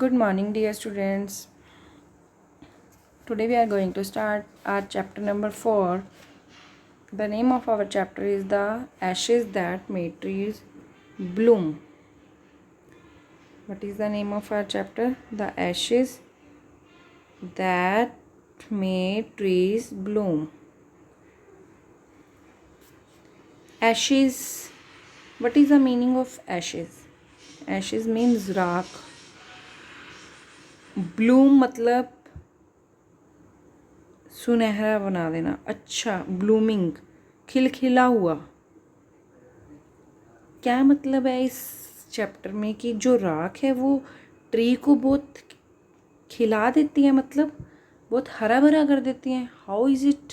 Good morning, dear students. Today we are going to start our chapter number 4. The name of our chapter is The Ashes That Made Trees Bloom. What is the name of our chapter? The Ashes That Made Trees Bloom. Ashes. What is the meaning of ashes? Ashes means राख. Bloom मतलब सुनहरा बना देना, अच्छा, blooming, खिलखिला हुआ। क्या मतलब है इस चैप्टर में कि जो राख है वो ट्री को बहुत खिला देती है, मतलब बहुत हरा भरा कर देती है। How is it?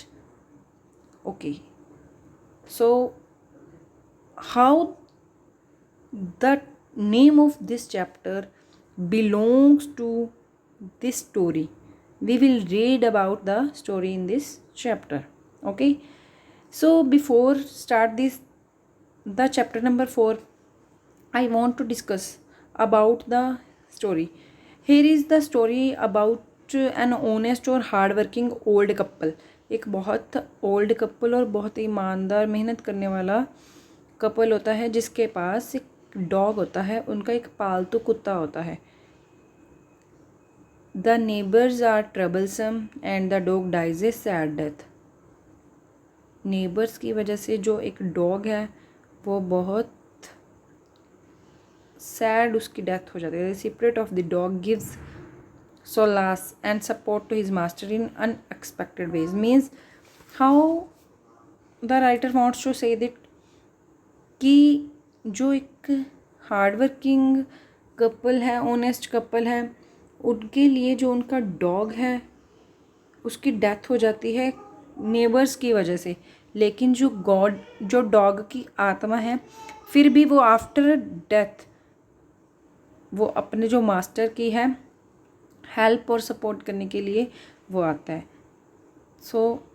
Okay, so how the name of this chapter belongs to this story. We will read about the story in this chapter. Okay, so before start the chapter number 4, I want to discuss about the story. Here is the story about an honest और hard working old couple. एक बहुत old couple और बहुत ईमानदार मेहनत करने वाला couple होता है जिसके पास एक डॉग होता है, उनका एक पालतू कुत्ता होता है. The neighbors are troublesome and the dog dies a sad death. Neighbours की वजह से जो एक डॉग है वो बहुत सैड, उसकी डेथ हो जाती है. The spirit of the dog gives solace and support to his master in unexpected ways. Means how the writer wants to say that कि जो एक हार्ड वर्किंग कपल है, ऑनेस्ट कपल है, उनके लिए जो उनका डॉग है उसकी डेथ हो जाती है नेबर्स की वजह से. लेकिन जो डॉग की आत्मा है, फिर भी वो आफ्टर डेथ वो अपने जो मास्टर की है हेल्प और सपोर्ट करने के लिए वो आता है. So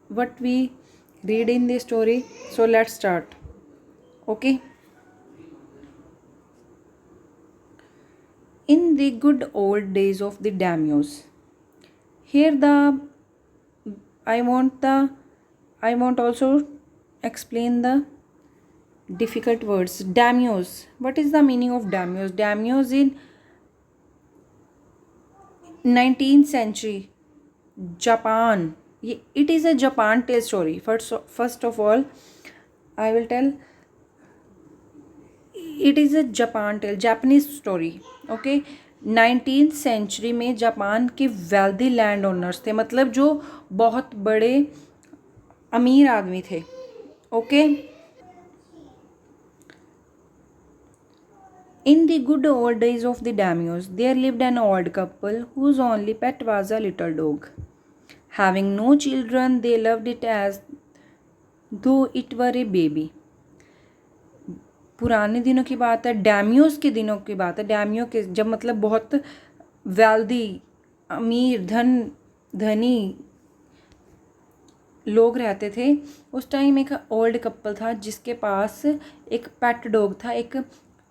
what we read in the story, so let's start. Okay. In the good old days of the daimyos, here I want also explain the difficult words. Daimyos. What is the meaning of daimyos? Daimyos in 19th century Japan. It is a Japan tale story. First of all, I will tell it is a Japan tale, Japanese story. Okay. 19th century में Japan के wealthy land owners थे, मतलब जो बहुत बड़े अमीर आदमी थे. Okay. In the good old days of the daimyos there lived an old couple whose only pet was a little dog. Having no children, they loved it as though it were a baby. पुराने दिनों की बात है, डैमियोस के दिनों की बात है. डैमियो के जब मतलब बहुत वेल्दी, अमीर, धनी लोग रहते थे, उस टाइम एक ओल्ड कपल था जिसके पास एक पेट डॉग था, एक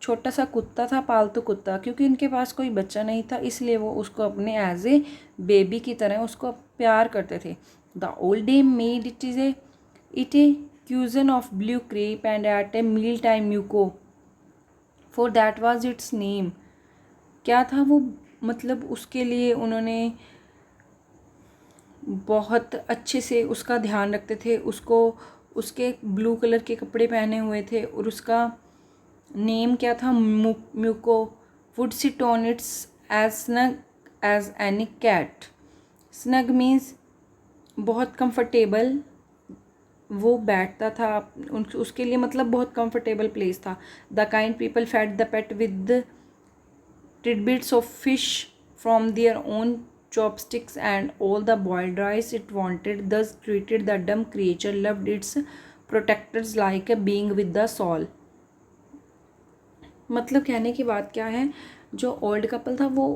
छोटा सा कुत्ता था, पालतू कुत्ता. क्योंकि उनके पास कोई बच्चा नहीं था इसलिए वो उसको अपने एज ए बेबी की तरह उसको प्यार करते थे. The old dame made it a cuisine of blue crepe and at a mealtime muco, for that was its name. क्या था वो, मतलब उसके लिए उन्होंने बहुत अच्छे से उसका ध्यान रखते थे, उसको उसके ब्लू कलर के कपड़े पहने हुए थे और उसका नेम क्या था, Muko. Would sit on its edge snug as any cat. Snug means बहुत कंफर्टेबल, वो बैठता था उसके लिए, मतलब बहुत कंफर्टेबल प्लेस था. The kind people fed the pet with tidbits of fish from their own chopsticks and all the boiled rice it wanted, thus treated the dumb creature, loved its protectors like a being with the soul. मतलब कहने की बात क्या है, जो old couple था वो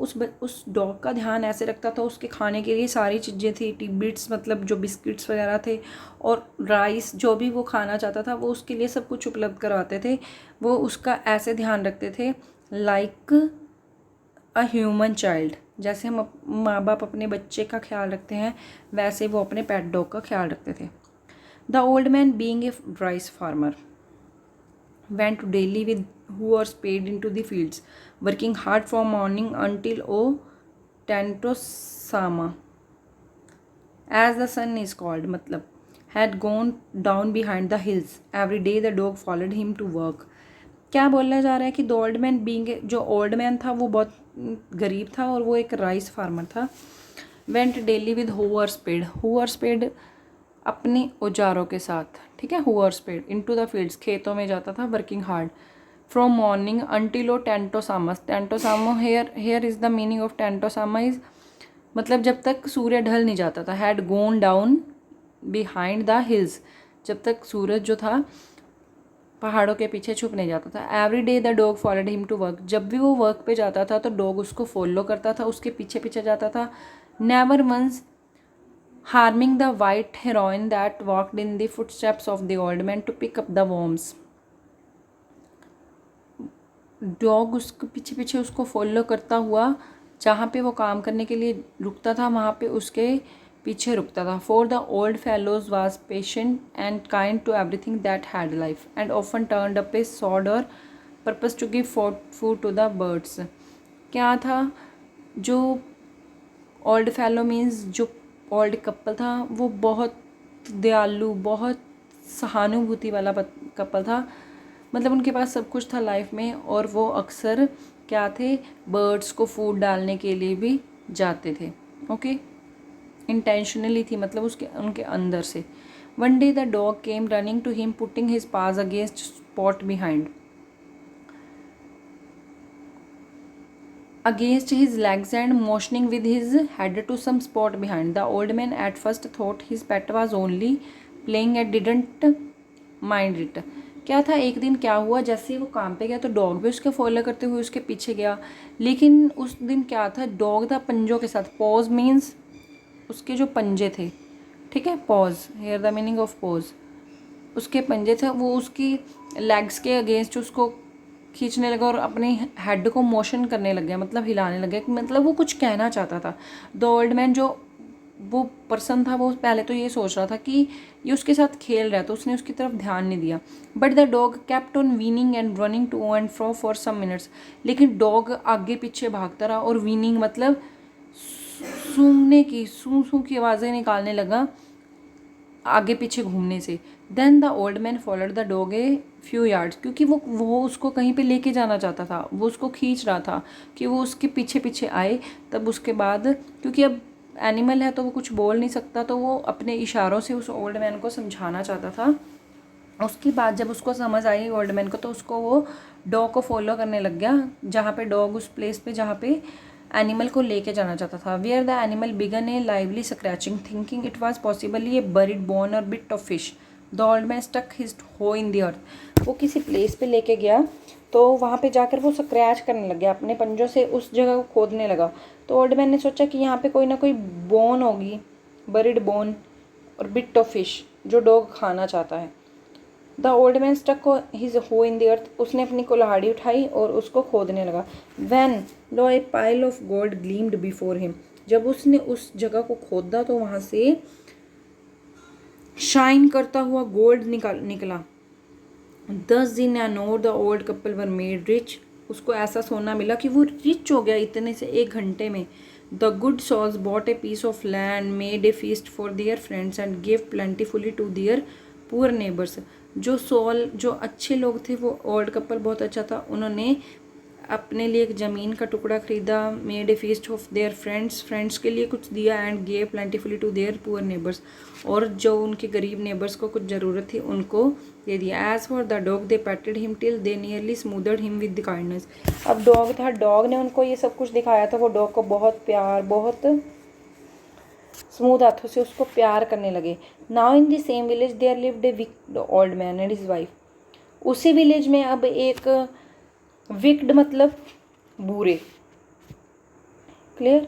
उस डॉग का ध्यान ऐसे रखता था. उसके खाने के लिए सारी चीज़ें थी, टिबिट्स मतलब जो बिस्किट्स वगैरह थे और राइस, जो भी वो खाना चाहता था वो उसके लिए सब कुछ उपलब्ध करवाते थे. वो उसका ऐसे ध्यान रखते थे लाइक अ ह्यूमन चाइल्ड, जैसे हम माँ बाप अपने बच्चे का ख्याल रखते हैं वैसे वो अपने पेट डॉग का ख्याल रखते थे। The old man being a rice farmer went to Delhi with horse paid into the fields, working hard from morning until Tantosama, as the sun is called, मतलब had gone down behind the hills. Every day the dog followed him to work. क्या बोला जा रहा है कि the old man being, जो old man था वो बहुत गरीब था और वो एक राइस फार्मर था। Went daily with her spade अपने औजारों के साथ, ठीक है, her spade into the fields, खेतों में जाता था, working hard from morning until ओ टेंटोसामस। टेंटोसामा, here is the meaning of टेंटोसामा इज, मतलब जब तक सूर्य ढल नहीं जाता था। Had gone down behind the hills, जब तक सूरज जो था पहाड़ों के पीछे छुप नहीं जाता था। Every day the dog followed him to work, जब भी वो वर्क पे जाता था तो डॉग उसको फॉलो करता था, उसके पीछे पीछे जाता था। Never once harming the white heron that walked in the footsteps of the old man to pick up the worms. Dog उसके पीछे पीछे उसको फॉलो करता हुआ जहाँ पे वो काम करने के लिए रुकता था वहाँ पे उसके पीछे रुकता था। For the old fellows was patient and kind to everything that had life and often turned up a sod or purpose to give food to the birds. क्या था, जो ओल्ड फेलो मीन्स जो ओल्ड कपल था वो बहुत दयालु, बहुत सहानुभूति वाला कपल था, मतलब उनके पास सब कुछ था लाइफ में और वो अक्सर क्या थे, बर्ड्स को फूड डालने के लिए भी जाते थे। ओके, इंटेंशनली थी, मतलब उसके उनके अंदर से। One day the dog came running to him putting his paws against spot behind against his legs and motioning with his head to some spot behind. The old man at first thought his pet was only playing and didn't mind it. क्या था, एक दिन क्या हुआ, जैसे ही वो काम पे गया तो डॉग भी उसके फॉलो करते हुए उसके पीछे गया, लेकिन उस दिन क्या था, डॉग था पंजों के साथ। पॉज मीन्स उसके जो पंजे थे, ठीक है, paws, here the meaning of paws, उसके पंजे थे, वो उसकी लेग्स के अगेंस्ट उसको खींचने लगा और अपने हेड को मोशन करने लग गया, मतलब हिलाने लग गया, मतलब वो कुछ कहना चाहता था। द ओल्ड मैन, जो वो पर्सन था, वो पहले तो ये सोच रहा था कि ये उसके साथ खेल रहा है, तो उसने उसकी तरफ ध्यान नहीं दिया। But the dog kept on whining and running to and fro for some minutes, लेकिन डॉग आगे पीछे भागता रहा और वीनिंग मतलब सूंघने की, सूं सूं की आवाज़ें निकालने लगा आगे पीछे घूमने से। Then the old man followed the dog a few yards, क्योंकि वो उसको कहीं पे लेके जाना चाहता था, वो उसको खींच रहा था कि वो उसके पीछे पीछे आए। तब उसके बाद, क्योंकि अब एनिमल है तो वो कुछ बोल नहीं सकता, तो वो अपने इशारों से उस ओल्ड मैन को समझाना चाहता था। उसके बाद जब उसको समझ आई ओल्ड मैन को, तो उसको वो डॉग को फॉलो करने लग गया, जहाँ पे डॉग उस प्लेस पे जहाँ पे एनिमल को लेके जाना चाहता था। Where the animal began a lively scratching, thinking it was possibly a buried bone और bit of fish, the old man stuck his hoe in the earth. वो किसी प्लेस पे लेके गया तो वहाँ पे जाकर वो स्क्रैच करने लग गया, अपने पंजों से उस जगह को खोदने लगा। तो ओल्ड मैन ने सोचा कि यहाँ पे कोई ना कोई बोन होगी, बरीड बोन और बिट ऑफ फिश, जो डॉग खाना चाहता है। The old man stuck his hoe in the earth, उसने अपनी कुल्हाड़ी उठाई और उसको खोदने लगा। When lo a pile of gold gleamed before him, जब उसने उस जगह को खोदा तो वहाँ से शाइन करता हुआ गोल्ड निकला। दस in an hour the old couple were made rich, उसको ऐसा सोना मिला कि वो रिच हो गया इतने से एक घंटे में। The good souls bought a piece of land, made a feast for their friends and give plentifully to their poor neighbours. जो अच्छे लोग थे, वो ओल्ड कपल बहुत अच्छा था, उन्होंने अपने लिए एक ज़मीन का टुकड़ा खरीदा, made a feast of their friends के लिए कुछ दिया, and gave plentifully to their poor neighbours, और जो उनके गरीब नेबर्स को कुछ ज़रूरत थी उनको दे दिया। As for the dog they patted him till they nearly smoothed him with the kindness. अब डॉग था, डॉग ने उनको ये सब कुछ दिखाया था, वो डॉग को बहुत प्यार, बहुत स्मूथ हाथों से उसको प्यार करने लगे। Now in the same village there lived a wicked old man and his wife, उसी विलेज में अब एक विक्ड मतलब बुरे, clear,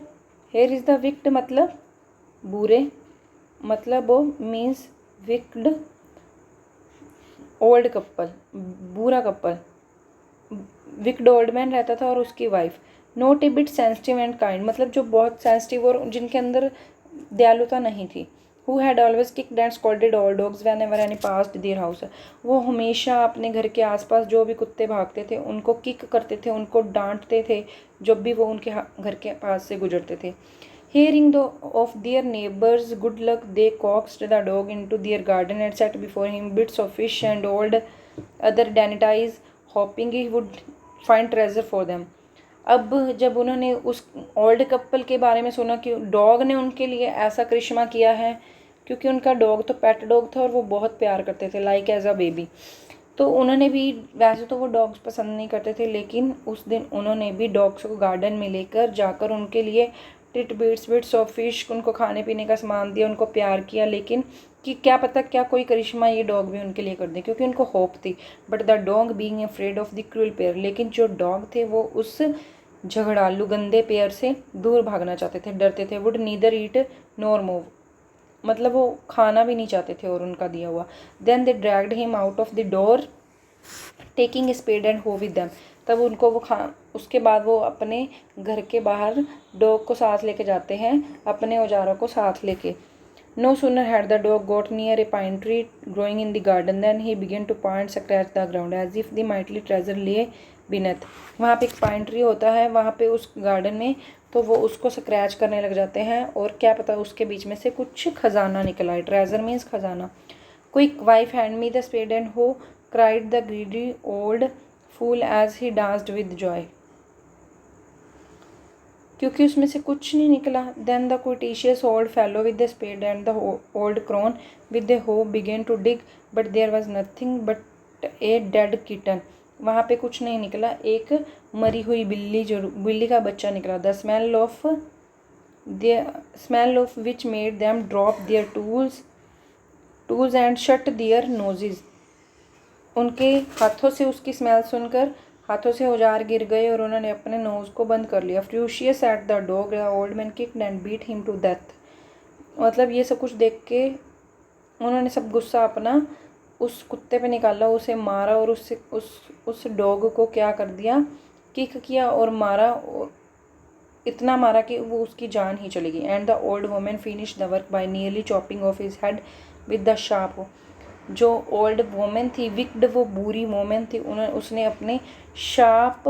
here is the wicked मतलब बुरे, मतलब वो मीन्स विक्ड ओल्ड कपल, बुरा कपल, विक्ड ओल्ड मैन रहता था और उसकी wife. Not a bit sensitive and kind, मतलब जो बहुत सेंसिटिव और जिनके अंदर दयालुता नहीं थी। Who had always kicked and scolded all dogs when ever any passed their house, वो हमेशा अपने घर के आसपास जो भी कुत्ते भागते थे उनको किक करते थे, उनको डांटते थे जब भी वो उनके घर के पास से गुजरते थे। Hearing of their neighbors' good luck, they coaxed the dog into their garden and set before him bits of fish and old other dainties, hoping he would find treasure for them. अब जब उन्होंने उस old couple के बारे में सुना कि dog ने उनके लिए ऐसा करिश्मा किया है, क्योंकि उनका डॉग तो पेट डॉग था और वो बहुत प्यार करते थे, लाइक एज अ बेबी, तो उन्होंने भी, वैसे तो वो डॉग्स पसंद नहीं करते थे, लेकिन उस दिन उन्होंने भी डॉग्स को गार्डन में लेकर जाकर उनके लिए टिट बिट्स ऑफ फिश, उनको खाने पीने का सामान दिया, उनको प्यार किया, लेकिन कि क्या पता क्या कोई करिश्मा ये डॉग भी उनके लिए कर दे, क्योंकि उनको होप थी। But the dog being afraid of the cruel pair, लेकिन जो डॉग थे वो उस झगड़ालू गंदे पेयर से दूर भागना चाहते थे, डरते थे। Would neither eat nor move, मतलब वो खाना भी नहीं चाहते थे और उनका दिया हुआ। Then they dragged him out of the door taking spade and hoe with them, तब उनको वो उसके बाद वो अपने घर के बाहर डॉग को साथ लेके जाते हैं, अपने औजारों को साथ लेके। No sooner had the dog got near a pine tree growing in the garden then he began to point scratch the ground as if the mighty treasure lay beneath. वहाँ पे एक पाइन ट्री होता है वहाँ पे उस garden में, तो वो उसको स्क्रैच करने लग जाते हैं और क्या पता उसके बीच में से कुछ खजाना निकला है। ट्रेजर मीन्स खजाना। Quick wife hand me the spade and hoe cried the greedy old fool as he danced with joy, क्योंकि उसमें से कुछ नहीं निकला। Then the covetous old fellow with the spade and the old crone with the hoe began to dig but there was nothing but a dead kitten. वहाँ पे कुछ नहीं निकला, एक मरी हुई बिल्ली, बिल्ली का बच्चा निकला। The smell of which made them drop there tools and shut there noses, उनके हाथों से उसकी स्मेल सुनकर हाथों से औजार गिर गए और उन्होंने अपने नोज़ को बंद कर लिया। Furious at the dog the old man kicked and beat him to death, मतलब ये सब कुछ देख के उन्होंने सब गुस्सा अपना उस कुत्ते पे निकाला, उसे मारा और उस डॉग को क्या कर दिया, किक किया और मारा, और इतना मारा कि वो उसकी जान ही चली गई। And the old woman finish the work by nearly chopping of his head with the sharp. जो ओल्ड वोमेन थी, विक्ड, वो बुरी वोमेन थी, उसने अपने शार्प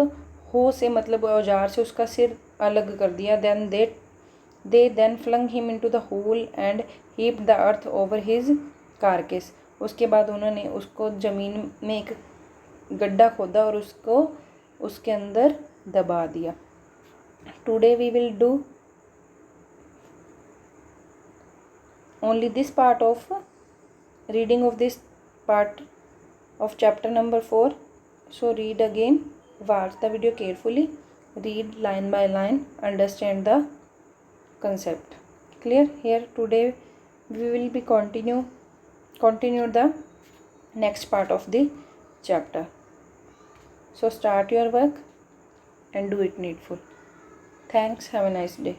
हो से, मतलब औजार से, उसका सिर अलग कर दिया। Then they then flung him into the hole and heap the earth over his carcass. उसके बाद उन्होंने उसको ज़मीन में एक गड्ढा खोदा और उसको उसके अंदर दबा दिया। Today we will do only this part of reading of this part of chapter number 4. So read again, watch the video carefully, read line by line, understand the concept. Clear? Here today we will be continue the next part of the chapter. So start your work and do it needful. Thanks. Have a nice day.